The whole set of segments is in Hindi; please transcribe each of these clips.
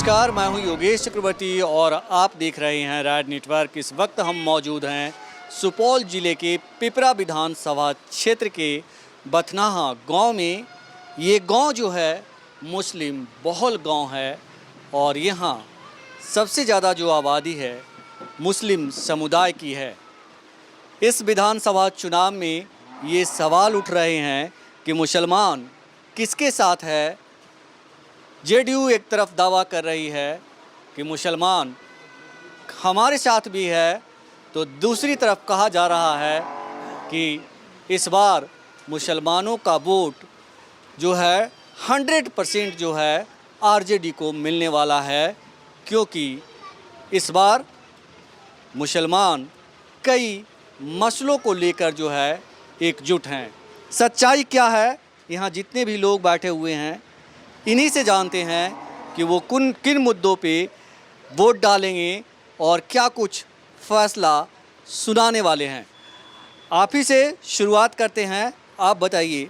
नमस्कार, मैं हूं योगेश चक्रवर्ती और आप देख रहे हैं राड नेटवर्क। इस वक्त हम मौजूद हैं सुपौल जिले के पिपरा विधानसभा क्षेत्र के बथनाहा गांव में। ये गांव जो है मुस्लिम बहुल गांव है और यहाँ सबसे ज़्यादा जो आबादी है मुस्लिम समुदाय की है। इस विधानसभा चुनाव में ये सवाल उठ रहे हैं कि मुसलमान किसके साथ है। जेडीयू एक तरफ दावा कर रही है कि मुसलमान हमारे साथ भी है, तो दूसरी तरफ कहा जा रहा है कि इस बार मुसलमानों का वोट जो है 100% जो है आरजेडी को मिलने वाला है, क्योंकि इस बार मुसलमान कई मसलों को लेकर जो है एकजुट हैं। सच्चाई क्या है, यहाँ जितने भी लोग बैठे हुए हैं इन्हीं से जानते हैं कि वो किन मुद्दों पे वोट डालेंगे और क्या कुछ फैसला सुनाने वाले हैं। आप ही से शुरुआत करते हैं। आप बताइए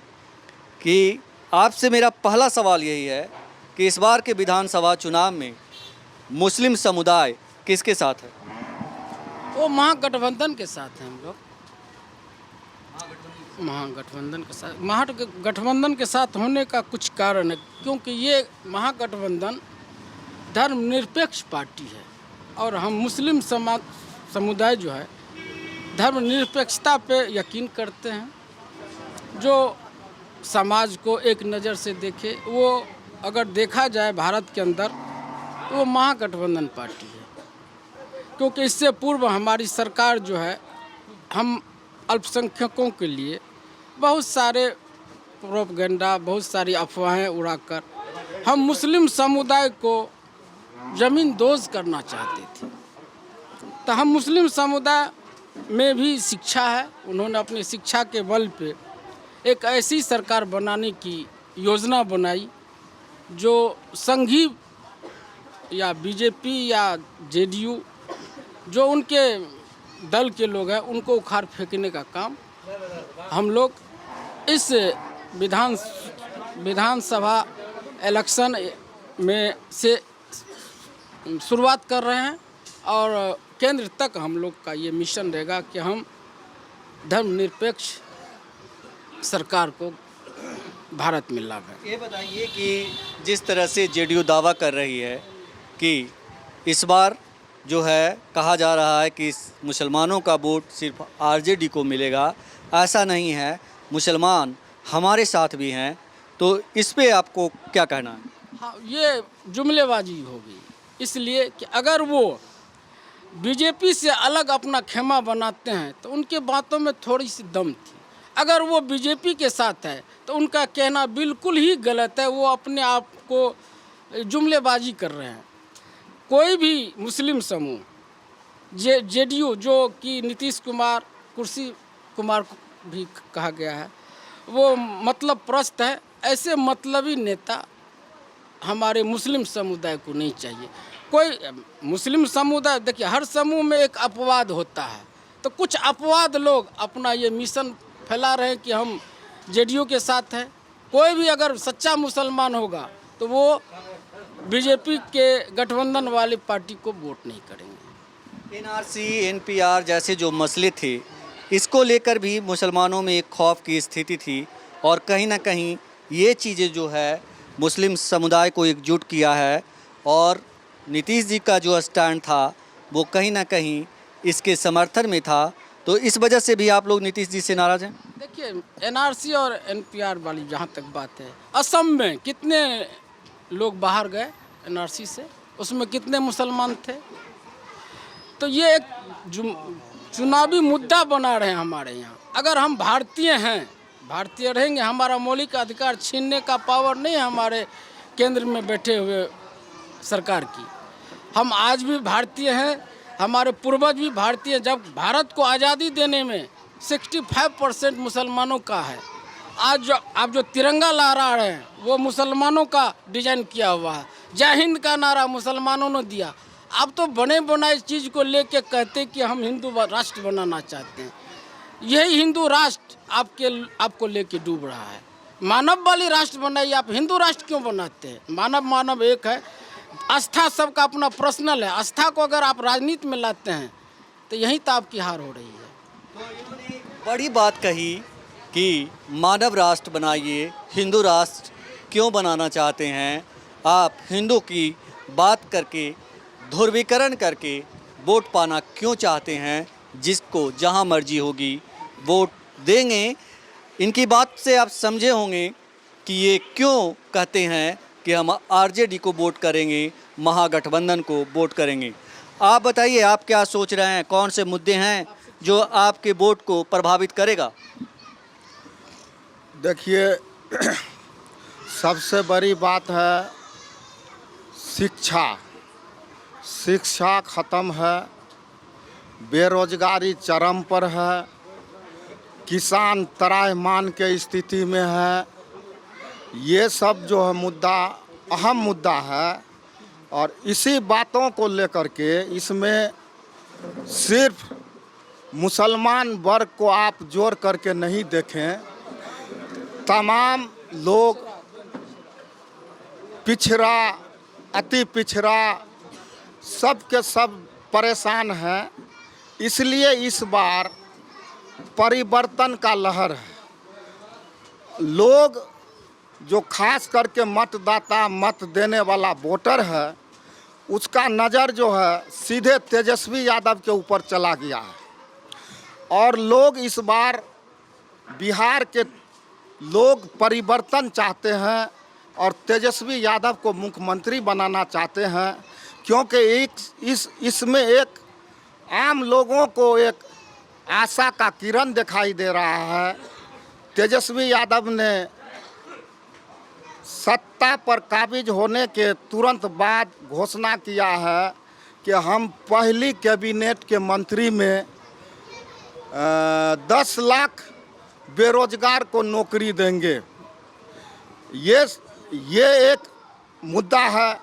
कि आपसे मेरा पहला सवाल यही है कि इस बार के विधानसभा चुनाव में मुस्लिम समुदाय किसके साथ है? वो महागठबंधन के साथ हैं हम लोग। महागठबंधन के साथ होने का कुछ कारण है, क्योंकि ये महागठबंधन धर्मनिरपेक्ष पार्टी है और हम मुस्लिम समुदाय जो है धर्मनिरपेक्षता पे यकीन करते हैं। जो समाज को एक नज़र से देखे, वो अगर देखा जाए भारत के अंदर तो वो महागठबंधन पार्टी है, क्योंकि इससे पूर्व हमारी सरकार जो है हम अल्पसंख्यकों के लिए बहुत सारे प्रोपेगेंडा, बहुत सारी अफवाहें उड़ाकर हम मुस्लिम समुदाय को ज़मीन दोज करना चाहते थे। तो हम मुस्लिम समुदाय में भी शिक्षा है, उन्होंने अपनी शिक्षा के बल पे एक ऐसी सरकार बनाने की योजना बनाई जो संघी या बीजेपी या जेडीयू जो उनके दल के लोग हैं उनको उखाड़ फेंकने का काम हम लोग इस विधानसभा इलेक्शन में से शुरुआत कर रहे हैं और केंद्र तक हम लोग का ये मिशन रहेगा कि हम धर्मनिरपेक्ष सरकार को भारत में लाएं। ये बताइए कि जिस तरह से जेडीयू दावा कर रही है कि इस बार जो है कहा जा रहा है कि मुसलमानों का वोट सिर्फ आरजेडी को मिलेगा, ऐसा नहीं है, मुसलमान हमारे साथ भी हैं, तो इस पे आपको क्या कहना है? हाँ, ये जुमलेबाजी होगी, इसलिए कि अगर वो बीजेपी से अलग अपना खेमा बनाते हैं तो उनके बातों में थोड़ी सी दम थी। अगर वो बीजेपी के साथ है तो उनका कहना बिल्कुल ही गलत है, वो अपने आप को जुमलेबाजी कर रहे हैं। कोई भी मुस्लिम समूह जेडीयू जो कि नीतीश कुमार, कुर्सी कुमार को भी कहा गया है, वो मतलब प्रस्त है। ऐसे मतलबी नेता हमारे मुस्लिम समुदाय को नहीं चाहिए। कोई मुस्लिम समुदाय, देखिए हर समूह में एक अपवाद होता है, तो कुछ अपवाद लोग अपना ये मिशन फैला रहे हैं कि हम जेडीयू के साथ हैं। कोई भी अगर सच्चा मुसलमान होगा तो वो बीजेपी के गठबंधन वाली पार्टी को वोट नहीं करेंगे। एनआरसी, एनपीआर जैसे जो मसले थे, इसको लेकर भी मुसलमानों में एक खौफ की स्थिति थी और कहीं ना कहीं ये चीज़ें जो है मुस्लिम समुदाय को एकजुट किया है और नीतीश जी का जो स्टैंड था वो कहीं ना कहीं इसके समर्थन में था। तो इस वजह से भी आप लोग नीतीश जी से नाराज़ हैं? देखिए एनआरसी और एनपीआर वाली जहाँ तक बात है, असम में कितने लोग बाहर गए एनआरसी से, उसमें कितने मुसलमान थे? तो ये एक चुनावी मुद्दा बना रहे हैं हमारे यहाँ। अगर हम भारतीय हैं, भारतीय रहेंगे, हमारा मौलिक अधिकार छीनने का पावर नहीं है हमारे केंद्र में बैठे हुए सरकार की। हम आज भी भारतीय हैं, हमारे पूर्वज भी भारतीय। जब भारत को आज़ादी देने में 65% मुसलमानों का है। आज आप जो तिरंगा लहरा रहे हैं वो मुसलमानों का डिजाइन किया हुआ है। जय हिंद का नारा मुसलमानों ने दिया। आप तो बने बनाए चीज़ को लेके कहते कि हम हिंदू राष्ट्र बनाना चाहते हैं। यही हिंदू राष्ट्र आपको लेके डूब रहा है। मानव वाली राष्ट्र बनाइए, आप हिंदू राष्ट्र क्यों बनाते हैं? मानव एक है। आस्था सबका अपना पर्सनल है। आस्था को अगर आप राजनीति में लाते हैं तो यहीं तो आपकी हार हो रही है। बड़ी बात कही कि मानव राष्ट्र बनाइए, हिंदू राष्ट्र क्यों बनाना चाहते हैं आप? हिंदू की बात करके, ध्रुवीकरण करके वोट पाना क्यों चाहते हैं? जिसको जहां मर्जी होगी वोट देंगे। इनकी बात से आप समझे होंगे कि ये क्यों कहते हैं कि हम आरजेडी को वोट करेंगे, महागठबंधन को वोट करेंगे। आप बताइए, आप क्या सोच रहे हैं? कौन से मुद्दे हैं जो आपके वोट को प्रभावित करेगा? देखिए, सबसे बड़ी बात है शिक्षा। शिक्षा ख़त्म है, बेरोजगारी चरम पर है, किसान त्राहिमाम के स्थिति में है। ये सब जो है मुद्दा, अहम मुद्दा है। और इसी बातों को लेकर के इसमें सिर्फ मुसलमान वर्ग को आप जोड़ करके नहीं देखें, तमाम लोग पिछड़ा, अति पिछड़ा, सब के सब परेशान हैं। इसलिए इस बार परिवर्तन का लहर है। लोग जो खास करके मतदाता, मत देने वाला वोटर है, उसका नज़र जो है सीधे तेजस्वी यादव के ऊपर चला गया है। और लोग इस बार बिहार के लोग परिवर्तन चाहते हैं और तेजस्वी यादव को मुख्यमंत्री बनाना चाहते हैं, क्योंकि इसमें एक आम लोगों को एक आशा का किरण दिखाई दे रहा है। तेजस्वी यादव ने सत्ता पर काबिज होने के तुरंत बाद घोषणा किया है कि हम पहली कैबिनेट के मंत्री में 10 लाख बेरोजगार को नौकरी देंगे। ये एक मुद्दा है।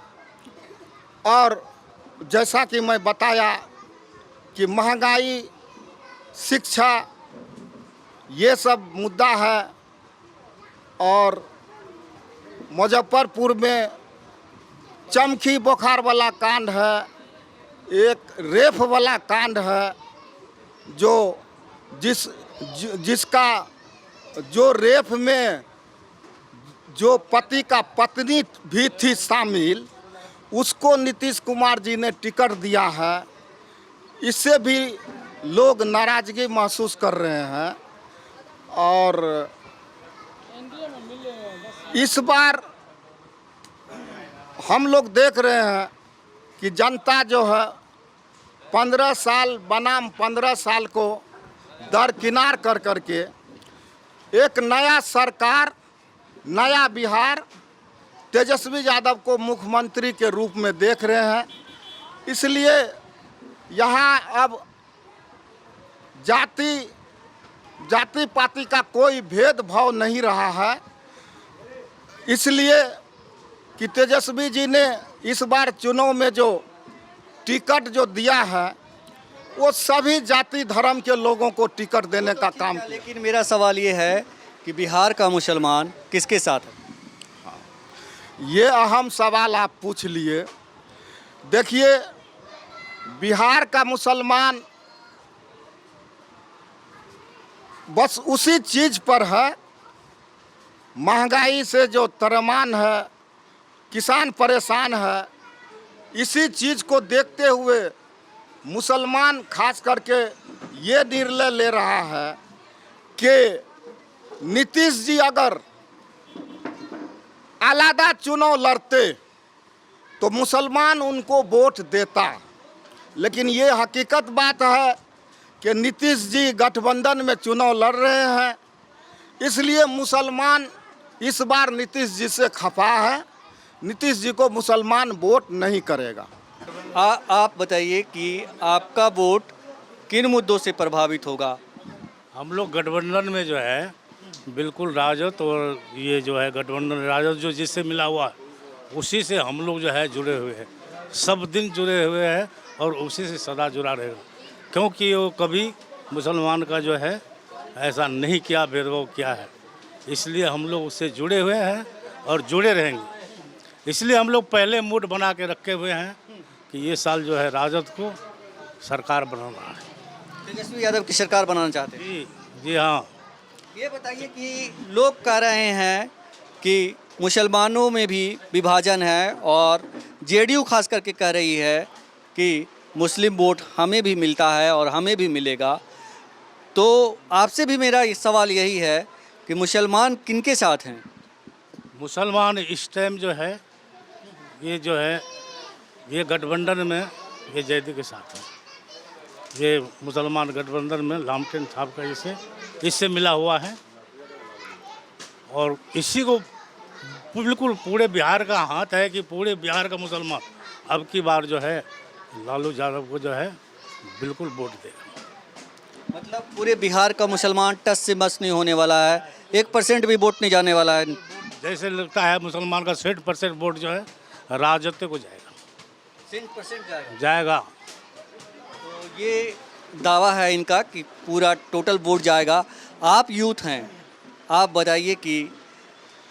और जैसा कि मैं बताया कि महंगाई, शिक्षा, ये सब मुद्दा है। और मुजफ्फरपुर में चमकी बुखार वाला कांड है, एक रेप वाला कांड है, जिसका जो रेप में जो पति का पत्नी भी थी शामिल, उसको नीतीश कुमार जी ने टिकट दिया है। इससे भी लोग नाराज़गी महसूस कर रहे हैं। और इस बार हम लोग देख रहे हैं कि जनता जो है 15 साल बनाम 15 साल को दरकिनार कर करके एक नया सरकार, नया बिहार, तेजस्वी यादव को मुख्यमंत्री के रूप में देख रहे हैं। इसलिए यहाँ अब जाति पाति का कोई भेदभाव नहीं रहा है। इसलिए कि तेजस्वी जी ने इस बार चुनाव में जो टिकट जो दिया है, वो सभी जाति धर्म के लोगों को टिकट देने का काम किया। लेकिन मेरा सवाल ये है कि बिहार का मुसलमान किसके साथ है? ये अहम सवाल आप पूछ लिए। देखिए, बिहार का मुसलमान बस उसी चीज़ पर है, महंगाई से जो त्रमान है, किसान परेशान है, इसी चीज़ को देखते हुए मुसलमान खास करके ये निर्णय ले रहा है कि नीतीश जी अगर आलादा चुनाव लड़ते तो मुसलमान उनको वोट देता। लेकिन ये हकीकत बात है कि नीतीश जी गठबंधन में चुनाव लड़ रहे हैं, इसलिए मुसलमान इस बार नीतीश जी से खफा है। नीतीश जी को मुसलमान वोट नहीं करेगा। आप बताइए कि आपका वोट किन मुद्दों से प्रभावित होगा? हम लोग गठबंधन में जो है बिल्कुल राजद, और ये जो है गठबंधन राजद जो जिससे मिला हुआ उसी से हम लोग जो है जुड़े हुए हैं, सब दिन जुड़े हुए हैं और उसी से सदा जुड़ा रहेगा। क्योंकि वो कभी मुसलमान का जो है ऐसा नहीं किया, भेदभाव किया है, इसलिए हम लोग उससे जुड़े हुए हैं और जुड़े रहेंगे। इसलिए हम लोग पहले मूड बना के रखे हुए हैं कि ये साल जो है राजद को सरकार बनाना है। तेजस्वी यादव की सरकार बनाना चाहते हैं। जी जी हाँ। ये बताइए कि लोग कह रहे हैं कि मुसलमानों में भी विभाजन है और जेडीयू खास करके कह रही है कि मुस्लिम वोट हमें भी मिलता है और हमें भी मिलेगा। तो आपसे भी मेरा ये सवाल यही है कि मुसलमान किनके साथ हैं? मुसलमान इस टाइम जो है ये गठबंधन में ये जैदी के साथ है। ये मुसलमान गठबंधन में लामटेन साहब का इससे मिला हुआ है और इसी को बिल्कुल पूरे बिहार का हाथ है कि पूरे बिहार का मुसलमान अब की बार जो है लालू यादव को जो है बिल्कुल वोट देगा। मतलब पूरे बिहार का मुसलमान टस से मस नहीं होने वाला है, 1% भी वोट नहीं जाने वाला है। जैसे लगता है मुसलमान का 60% वोट जो है राजद को जाएगा। 60% जाएगा। तो ये दावा है इनका कि पूरा टोटल वोट जाएगा। आप यूथ हैं, आप बताइए कि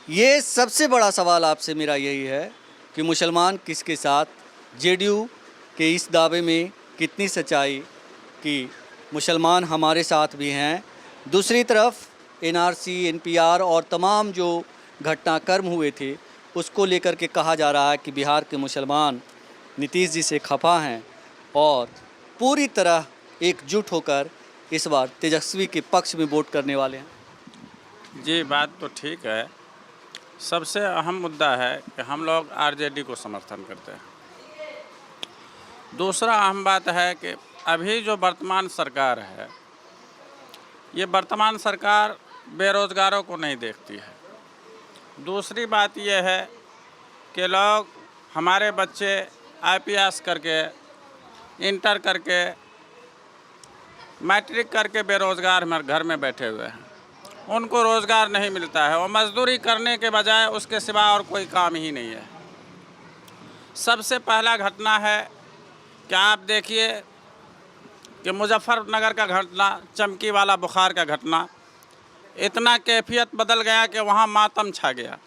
ये सबसे बड़ा सवाल आपसे मेरा यही है कि मुसलमान किसके साथ, जेडीयू के इस दावे में कितनी सच्चाई कि मुसलमान हमारे साथ भी हैं। दूसरी तरफ एनआरसी, एनपीआर और तमाम जो घटनाक्रम हुए थे उसको लेकर के कहा जा रहा है कि बिहार के मुसलमान नीतीश जी से खफा हैं और पूरी तरह एकजुट होकर इस बार तेजस्वी के पक्ष में वोट करने वाले हैं। जी, बात तो ठीक है। सबसे अहम मुद्दा है कि हम लोग आरजेडी को समर्थन करते हैं। दूसरा अहम बात है कि अभी जो वर्तमान सरकार है, ये वर्तमान सरकार बेरोज़गारों को नहीं देखती है। दूसरी बात यह है कि लोग, हमारे बच्चे आईपीएस करके, इंटर करके, मैट्रिक करके बेरोज़गार घर में बैठे हुए हैं। उनको रोज़गार नहीं मिलता है और मजदूरी करने के बजाय उसके सिवा और कोई काम ही नहीं है। सबसे पहला घटना है कि आप देखिए कि मुजफ्फरनगर का घटना, चमकी वाला बुखार का घटना, इतना कैफियत बदल गया कि वहाँ मातम छा गया।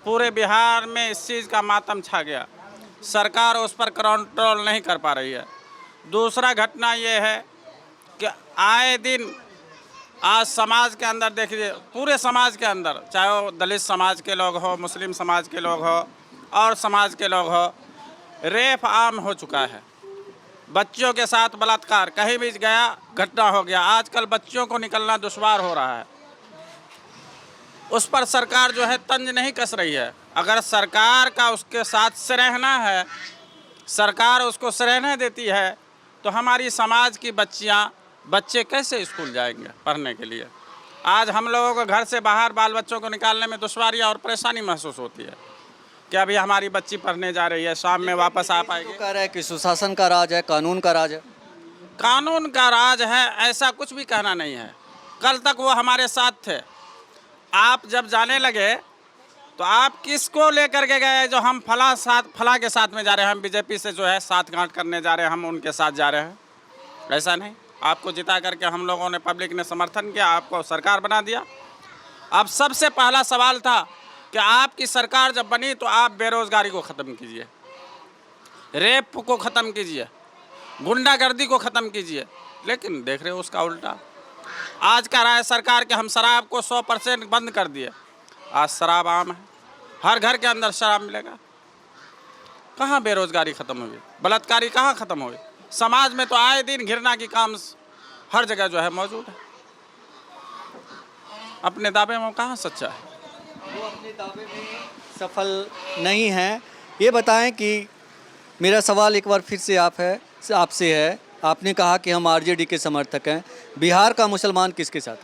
पूरे बिहार में इस चीज़ का मातम छा गया। सरकार उस पर कंट्रोल नहीं कर पा रही है। दूसरा घटना ये है कि आए दिन आज समाज के अंदर देखिए, पूरे समाज के अंदर, चाहे वो दलित समाज के लोग हो, मुस्लिम समाज के लोग हो और समाज के लोग हो, रेप आम हो चुका है। बच्चों के साथ बलात्कार, कहीं भी गया घटना हो गया। आजकल बच्चों को निकलना दुश्वार हो रहा है। उस पर सरकार जो है तंज नहीं कस रही है। अगर सरकार का उसके साथ सराहना है, सरकार उसको सराहना देती है, तो हमारी समाज की बच्चे कैसे स्कूल जाएंगे पढ़ने के लिए? आज हम लोगों को घर से बाहर बाल बच्चों को निकालने में दुश्वारियाँ और परेशानी महसूस होती है कि अभी हमारी बच्ची पढ़ने जा रही है, शाम में वापस आ पाएगी। कह रहा है कि सुशासन का राज है, कानून का राज है। कानून का राज है ऐसा कुछ भी कहना नहीं है। कल तक वो हमारे साथ थे। आप जब जाने लगे तो आप किसको लेकर के गए जो हम फला के साथ में जा रहे हैं, हम बीजेपी से जो है साठगांठ करने जा रहे हैं, हम उनके साथ जा रहे हैं? ऐसा नहीं। आपको जिता करके हम लोगों ने, पब्लिक ने समर्थन किया, आपको सरकार बना दिया। अब सबसे पहला सवाल था कि आपकी सरकार जब बनी तो आप बेरोज़गारी को ख़त्म कीजिए, रेप को ख़त्म कीजिए, गुंडागर्दी को ख़त्म कीजिए। लेकिन देख रहे हो उसका उल्टा। आज का राय सरकार के हम शराब को 100% बंद कर दिए। आज शराब आम है, हर घर के अंदर शराब मिलेगा। कहाँ बेरोज़गारी ख़त्म हुई? बलात्कारी कहाँ ख़त्म हुई? समाज में तो आए दिन घृणा की काम हर जगह जो है मौजूद है। अपने दावे में कहाँ सच्चा है? वो अपने दावे में सफल नहीं हैं। ये बताएं कि मेरा सवाल एक बार फिर से आपसे है। आपने कहा कि हम आरजेडी के समर्थक हैं। बिहार का मुसलमान किसके साथ?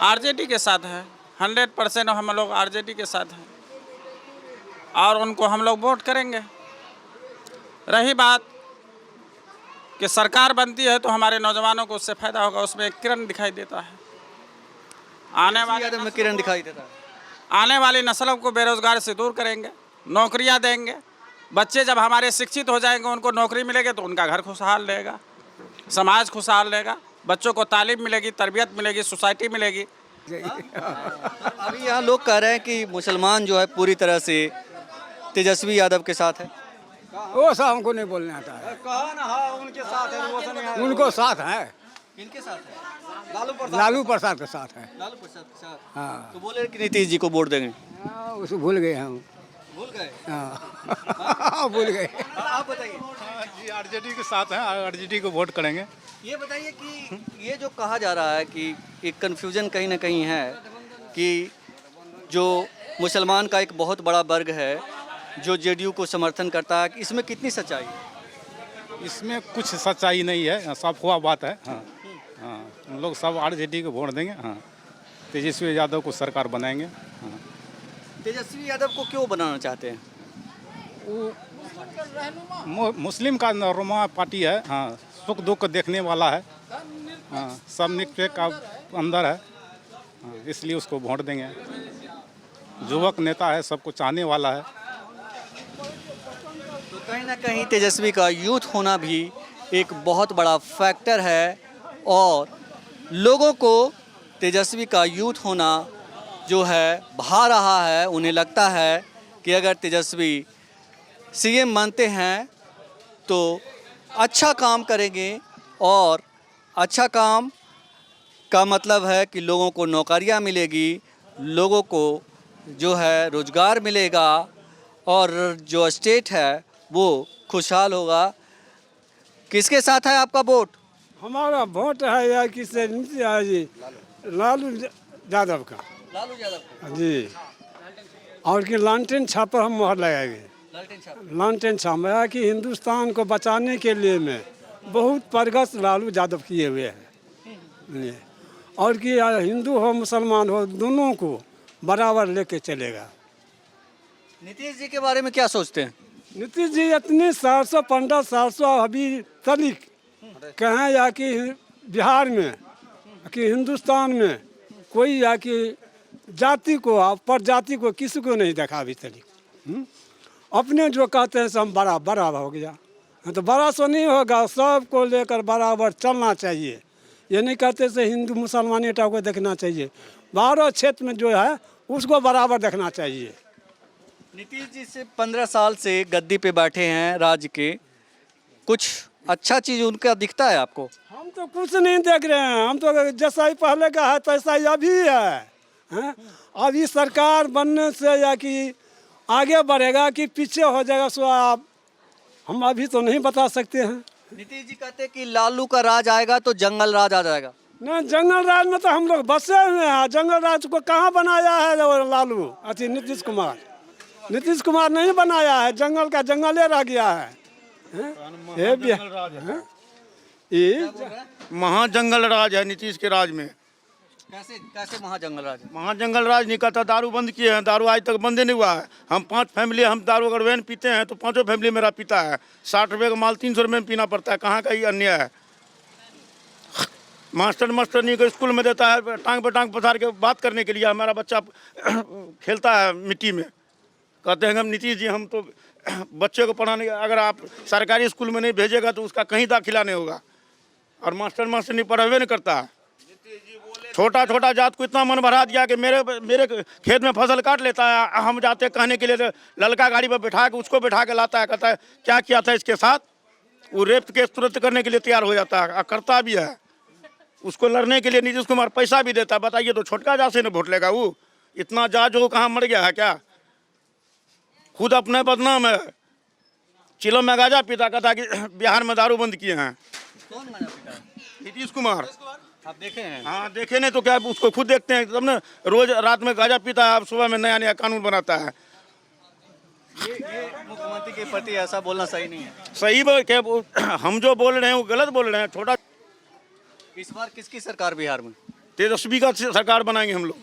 आरजेडी के साथ है। 100% हम लोग आरजेडी के साथ हैं और उनको हम लोग वोट करेंगे। रही बात कि सरकार बनती है तो हमारे नौजवानों को उससे फ़ायदा होगा, उसमें एक किरण दिखाई देता है। आने वाली नस्लों को बेरोज़गार से दूर करेंगे, नौकरियां देंगे। बच्चे जब हमारे शिक्षित हो जाएंगे, उनको नौकरी मिलेगी तो उनका घर खुशहाल रहेगा, समाज खुशहाल रहेगा, बच्चों को तालीम मिलेगी, तरबियत मिलेगी, सोसाइटी मिलेगी। अभी यहाँ लोग कह रहे हैं कि मुसलमान जो है पूरी तरह से तेजस्वी यादव के साथ है? वो सब हमको नहीं बोलने आता है। उनके साथ है, उनको साथ है, किनके साथ है? लालू प्रसाद के साथ है। लालू प्रसाद के साथ। हाँ, तो बोले कि नीतीश जी को वोट देंगे। उसको भूल गए हम। भूल गए? हाँ भूल गए। आप बताइए। जी आरजेडी के साथ हैं, आरजेडी को वोट करेंगे। ये बताइए कि ये जो कहा जा रहा है कि एक कन्फ्यूजन कहीं ना कहीं है कि जो मुसलमान का एक बहुत बड़ा वर्ग है जो जेडीयू को समर्थन करता है, कि इसमें कितनी सच्चाई है? इसमें कुछ सच्चाई नहीं है, सब हुआ बात है। हाँ हाँ, हम लोग सब आरजेडी को वोट देंगे। हाँ, तेजस्वी यादव को सरकार बनाएंगे। हाँ, तेजस्वी यादव को क्यों बनाना चाहते हैं? मुस्लिम का नुमा पार्टी है। हाँ, सुख दुख देखने वाला है। हाँ, सब निष्पक्ष का अंदर है। हाँ, इसलिए उसको वोट देंगे। युवक नेता है, सबको चाहने वाला है। तो कहीं ना कहीं तेजस्वी का यूथ होना भी एक बहुत बड़ा फैक्टर है और लोगों को तेजस्वी का यूथ होना जो है भा रहा है। उन्हें लगता है कि अगर तेजस्वी सीएम बनते हैं तो अच्छा काम करेंगे और अच्छा काम का मतलब है कि लोगों को नौकरियां मिलेगी, लोगों को जो है रोजगार मिलेगा और जो स्टेट है वो खुशहाल होगा। किसके साथ है आपका वोट? हमारा वोट है या किसे जी, लालू यादव का। लालू यादव जी, और कि लालटेन छाप पर हम मोहर लगाएंगे। लालटेन छाप है कि हिंदुस्तान को बचाने के लिए में बहुत प्रगति लालू यादव किए हुए हैं और कि हिंदू हो मुसलमान हो दोनों को बराबर लेके चलेगा। नीतीश जी के बारे में क्या सोचते हैं? नीतीश जी इतनी 400 अभी तलिक कहें या कि बिहार में कि हिंदुस्तान में कोई या कि जाति को प्रजाति को किसी को नहीं देखा अभी तलिक। अपने जो कहते हैं सब बड़ा हो गया, तो बड़ा सो नहीं होगा, सबको लेकर बराबर चलना चाहिए। ये नहीं कहते से हिंदू मुसलमान एटा को देखना चाहिए, बाहर क्षेत्र में जो है उसको बराबर देखना चाहिए। नीतीश जी से 15 साल से गद्दी पे बैठे हैं राज्य के, कुछ अच्छा चीज़ उनका दिखता है आपको? हम तो कुछ नहीं देख रहे हैं, हम तो जैसा ही पहले का है तैसा ही अभी है, हैं? अभी सरकार बनने से या कि आगे बढ़ेगा कि पीछे हो जाएगा सो आप हम अभी तो नहीं बता सकते हैं। नीतीश जी कहते हैं कि लालू का राज आएगा तो जंगल राज आ जाएगा। नहीं, जंगल राज में तो हम लोग बसे हुए हैं। जंगल राज को कहाँ बनाया है वो लालू अति नीतीश कुमार? नीतीश कुमार नहीं बनाया है, जंगल का जंगले रह गया है। ये महाजंगल राज है नीतीश के राज में। कैसे कैसे महाजंगल राज? महाजंगल राज नहीं कहता, दारू बंद किए हैं, दारू आज तक बंद ही नहीं हुआ है। हम 5 फैमिली, हम दारू अगर वैन पीते हैं तो 5 फैमिली मेरा पीता है। 60 रुपये का माल 300 रुपये में पीना पड़ता है। कहाँ का ये अन्याय है? मास्टर नहीं को स्कूल में देता है टांग पर टांग पसार के बात करने के लिए। हमारा बच्चा खेलता है मिट्टी में, कहते हैं हम नीतीश जी हम तो बच्चे को पढ़ाने, अगर आप सरकारी स्कूल में नहीं भेजेगा तो उसका कहीं दाखिला नहीं होगा। और मास्टर नहीं पढ़ावे नहीं करता है। छोटा जात को इतना मन बढ़ा दिया कि मेरे खेत में फसल काट लेता है। हम जाते कहने के लिए ललका गाड़ी पर बैठा के उसको बैठा के लाता है, कहता है क्या किया था इसके साथ। वो रेप केस तुरंत करने के लिए तैयार हो जाता है, करता भी है। उसको लड़ने के लिए नीतीश कुमार पैसा भी देता है। बताइए तो छोटका जात से नहीं वोट लेगा वो? इतना जात जो कहाँ मर गया है क्या? खुद अपने बदनाम है। चिलो में गाजा पीता, कहता कि बिहार में दारू बंद किए हैं। कौन गाना पीता है? नीतीश कुमार। आप देखे हैं? हाँ देखे नहीं तो क्या, उसको खुद देखते हैं तब ना। रोज रात में गाजा पीता है, अब सुबह में नया कानून बनाता है। ये मुख्यमंत्री के प्रति ऐसा बोलना सही नहीं है। सही क्या हम जो बोल रहे हैं वो गलत बोल रहे हैं। छोटा इस बार किसकी सरकार बिहार में? तेजस्वी का सरकार बनाएंगे हम लोग।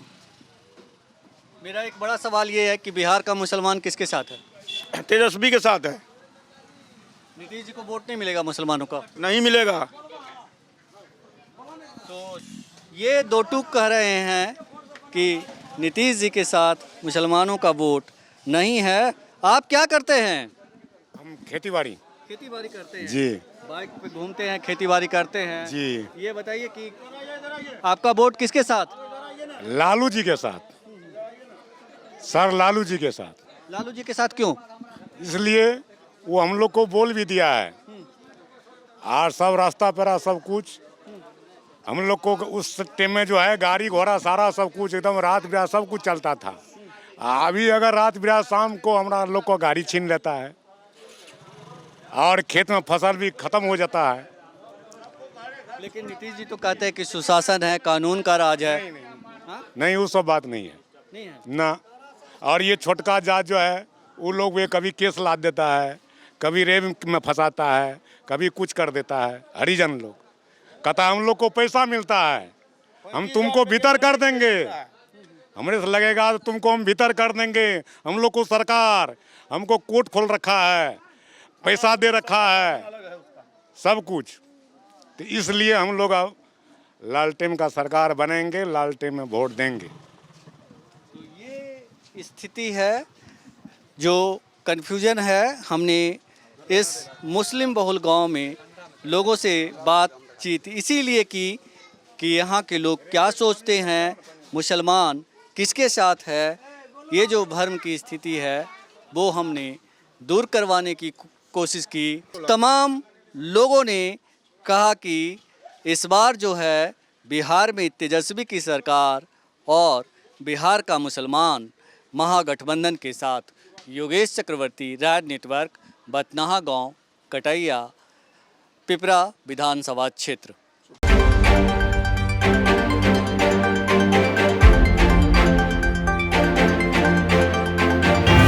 मेरा एक बड़ा सवाल ये है कि बिहार का मुसलमान किसके साथ है? तेजस्वी के साथ है। नीतीश जी को वोट नहीं मिलेगा मुसलमानों का? नहीं मिलेगा। तो ये दो टूक कह रहे हैं कि नीतीश जी के साथ मुसलमानों का वोट नहीं है। आप क्या करते हैं? हम खेती बाड़ी करते हैं जी। बाइक पे घूमते हैं, खेती करते हैं जी। ये बताइए कि आपका वोट किसके साथ? लालू जी के साथ, सर लालू जी के साथ। लालू जी के साथ क्यों? इसलिए वो हम लोग को बोल भी दिया है और सब रास्ता पेरा सब कुछ हम लोग को उस टाइम में जो है गाड़ी घोड़ा सारा सब कुछ एकदम रात बिरात सब कुछ चलता था। अभी अगर रात बिरात शाम को हमारा लोग को गाड़ी छीन लेता है और खेत में फसल भी खत्म हो जाता है। लेकिन नीतीश जी तो कहते हैं कि सुशासन है, कानून का राज है। हाँ? नहीं वो सब बात नहीं है नहीं है। ना। और ये छोटका जात जो है वो लोग वे कभी केस लाद देता है, कभी रेप में फंसाता है, कभी कुछ कर देता है। हरिजन लोग कहता हम लोग को पैसा मिलता है, हम तुमको भीतर कर देंगे, हमरे से लगेगा तो तुमको हम भीतर कर देंगे। हम लोग को सरकार हमको कोर्ट खोल रखा है, पैसा दे रखा है, सब कुछ। तो इसलिए हम लोग अब लालटेन का सरकार बनेंगे, लालटेन में वोट देंगे। ये स्थिति है जो कन्फ्यूजन है। हमने इस मुस्लिम बहुल गांव में लोगों से बातचीत इसीलिए की कि यहाँ के लोग क्या सोचते हैं, मुसलमान किसके साथ है, ये जो भ्रम की स्थिति है वो हमने दूर करवाने की कोशिश की। तमाम लोगों ने कहा कि इस बार जो है बिहार में तेजस्वी की सरकार और बिहार का मुसलमान महागठबंधन के साथ। योगेश चक्रवर्ती, राज नेटवर्क, बथनाहा गांव, कटैया, पिपरा विधानसभा क्षेत्र।